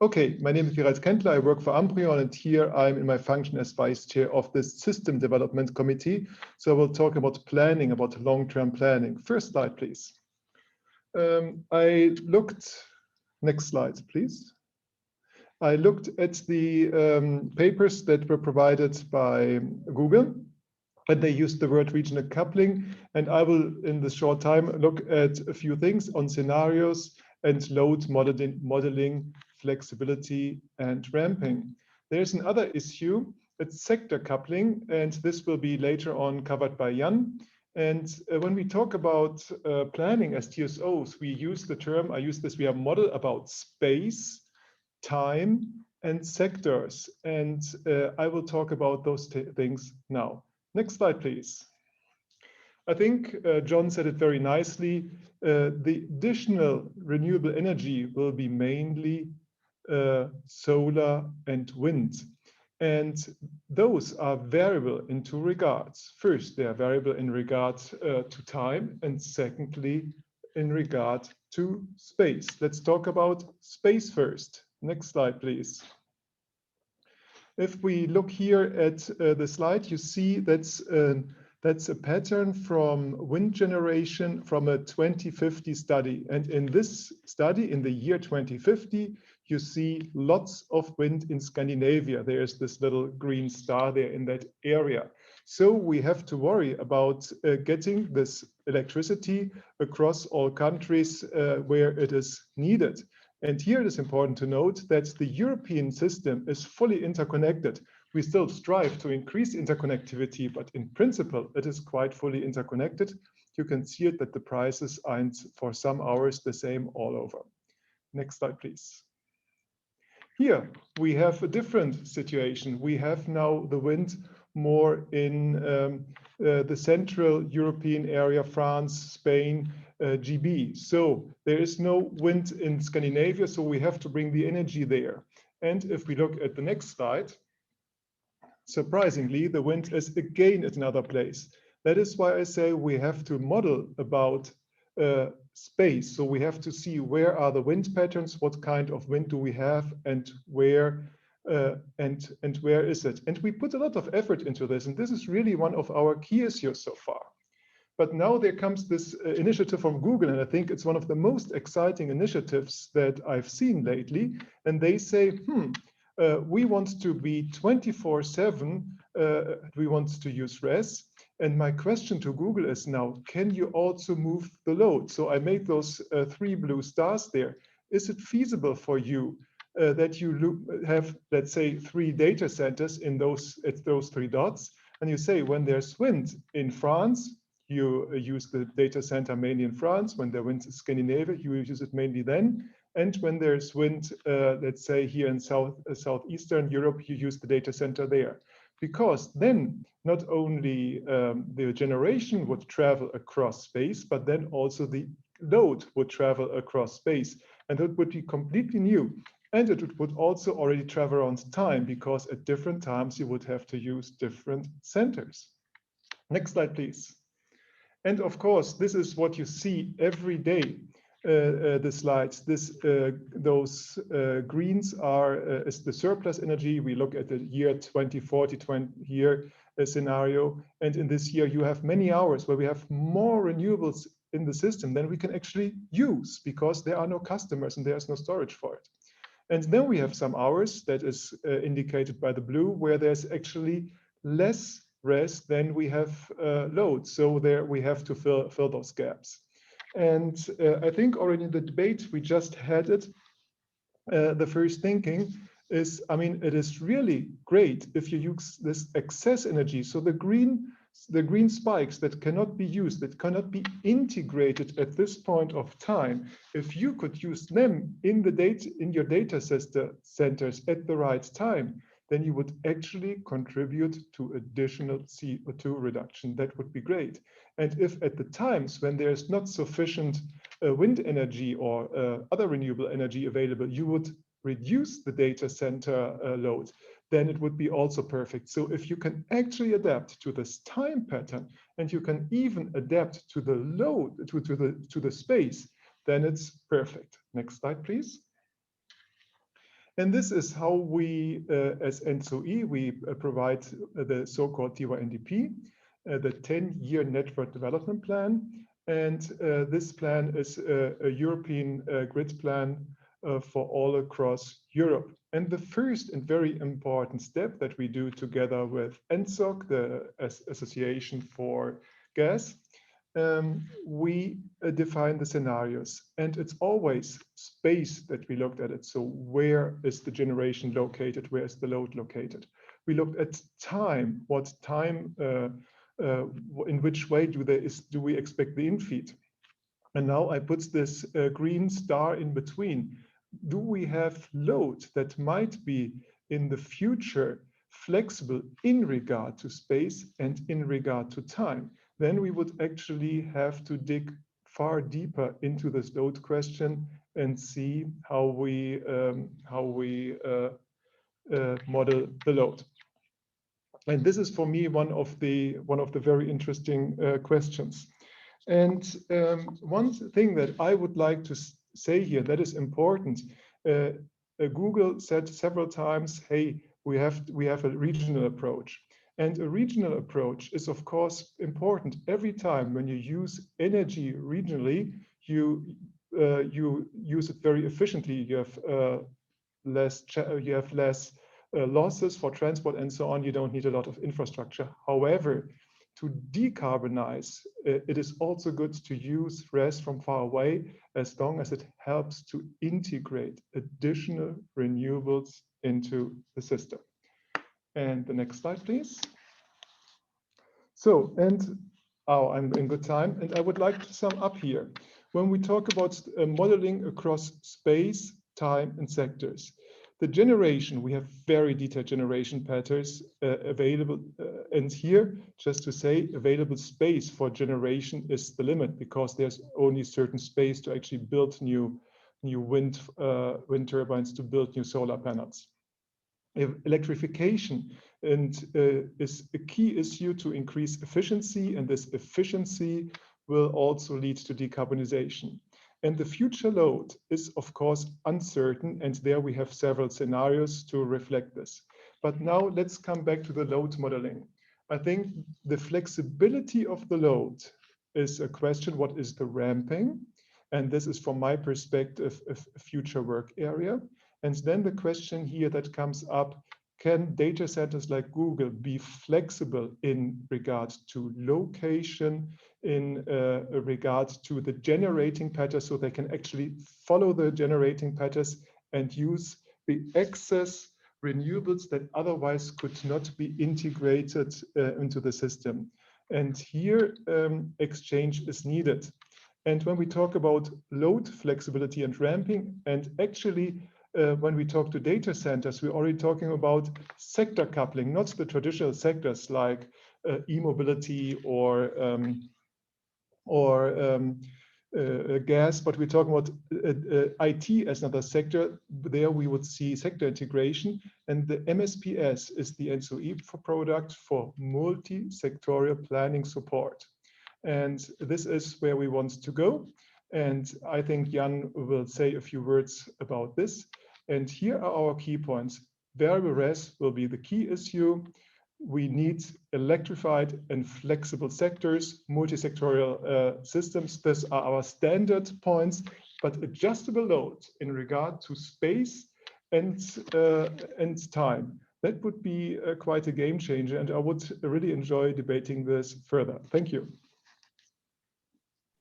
Okay, my name is Gerald Kaendler. I work for Amprion, and here I'm in my function as vice chair of the System Development Committee. So I will talk about planning, about long-term planning. First slide, please. Next slide, please. I looked at the papers that were provided by Google, and they used the word regional coupling. And I will, in this short time, look at a few things on scenarios and load modeling, flexibility, and ramping. There's another issue, it's sector coupling, and this will be later on covered by Jan. And when we talk about planning as TSOs, we use the term, we have model about space, time, and sectors. And I will talk about those things now. Next slide, please. I think John said it very nicely. The additional renewable energy will be mainly solar and wind. And those are variable in two regards. First, they are variable in regard to time, and secondly, in regard to space. Let's talk about space first. Next slide, please. If we look here at the slide, you see that's a pattern from wind generation from a 2050 study. And in this study, in the year 2050, you see lots of wind in Scandinavia. There's this little green star there in that area. So we have to worry about getting this electricity across all countries where it is needed. And here it is important to note that the European system is fully interconnected. We still strive to increase interconnectivity, but in principle, it is quite fully interconnected. You can see it that the prices aren't for some hours the same all over. Next slide, please. Here we have a different situation. We have now the wind more in the Central European area, France, Spain, GB. So there is no wind in Scandinavia, so we have to bring the energy there. And if we look at the next slide, surprisingly, the wind is again at another place. That is why I say we have to model about space. So we have to see where are the wind patterns, what kind of wind do we have, and where where is it? And we put a lot of effort into this, and this is really one of our key issues so far. But now there comes this initiative from Google, and I think it's one of the most exciting initiatives that I've seen lately. And they say, we want to be 24/7, we want to use RES. And my question to Google is now, can you also move the load? So I made those 3 blue stars there. Is it feasible for you that you have, let's say, 3 data centers in those 3 dots? And you say, when there's wind in France, you use the data center mainly in France. When the wind is Scandinavia, you use it mainly then. And when there's wind, let's say here in southeastern Europe, you use the data center there. Because then not only the generation would travel across space, but then also the load would travel across space. And that would be completely new. And it would also already travel around time, because at different times you would have to use different centers. Next slide, please. And of course, this is what you see every day. The slides, those greens is the surplus energy. We look at the year 2040 year scenario, and in this year you have many hours where we have more renewables in the system than we can actually use, because there are no customers and there's no storage for it. And then we have some hours that is indicated by the blue, where there's actually less RES than we have load. So there we have to fill those gaps. And I think already in the debate we just had it, the first thinking is, I mean, it is really great if you use this excess energy. So the green spikes that cannot be used, that cannot be integrated at this point of time, if you could use them in your data centers at the right time, then you would actually contribute to additional CO2 reduction. That would be great. And if at the times when there's not sufficient wind energy or other renewable energy available, you would reduce the data center load, then it would be also perfect. So if you can actually adapt to this time pattern, and you can even adapt to the load, to the space, then it's perfect. Next slide, please. And this is how we, as ENTSO-E, we provide the so-called TYNDP, the 10-year network development plan. And this plan is a European grid plan for all across Europe. And the first and very important step that we do together with ENTSO-E, the Association for Gas, we define the scenarios, and it's always space that we looked at it. So where is the generation located? Where is the load located? We looked at time. What time, in which way do we expect the infeed? And now I put this green star in between. Do we have load that might be in the future flexible in regard to space and in regard to time? Then we would actually have to dig far deeper into this load question and see how we model the load. And this is for me one of the very interesting questions. And one thing that I would like to say here that is important, Google said several times, hey, we have a regional approach. And a regional approach is, of course, important. Every time when you use energy regionally, you use it very efficiently. You have less losses for transport and so on. You don't need a lot of infrastructure. However, to decarbonize, it is also good to use RES from far away, as long as it helps to integrate additional renewables into the system. And the next slide, please. So, I'm in good time, and I would like to sum up here. When we talk about modeling across space, time, and sectors, the generation, we have very detailed generation patterns available. And here, just to say, available space for generation is the limit, because there's only certain space to actually build new wind turbines, to build new solar panels. Electrification is a key issue to increase efficiency, and this efficiency will also lead to decarbonization. And the future load is, of course, uncertain, and there we have several scenarios to reflect this. But now let's come back to the load modeling. I think the flexibility of the load is a question. What is the ramping? And this is, from my perspective, a future work area. And then the question here that comes up, can data centers like Google be flexible in regard to location, in regard to the generating patterns, so they can actually follow the generating patterns and use the excess renewables that otherwise could not be integrated into the system? And here, exchange is needed. And when we talk about load flexibility and ramping, and actually, when we talk to data centers, we're already talking about sector coupling, not the traditional sectors like e-mobility or gas, but we're talking about IT as another sector. There we would see sector integration, and the MSPS is the ENTSO-E product for multi-sectorial planning support. And this is where we want to go. And I think Jan will say a few words about this. And here are our key points. Variable RES will be the key issue. We need electrified and flexible sectors, multi-sectorial systems. These are our standard points, but adjustable load in regard to space and time. That would be quite a game changer, and I would really enjoy debating this further. Thank you.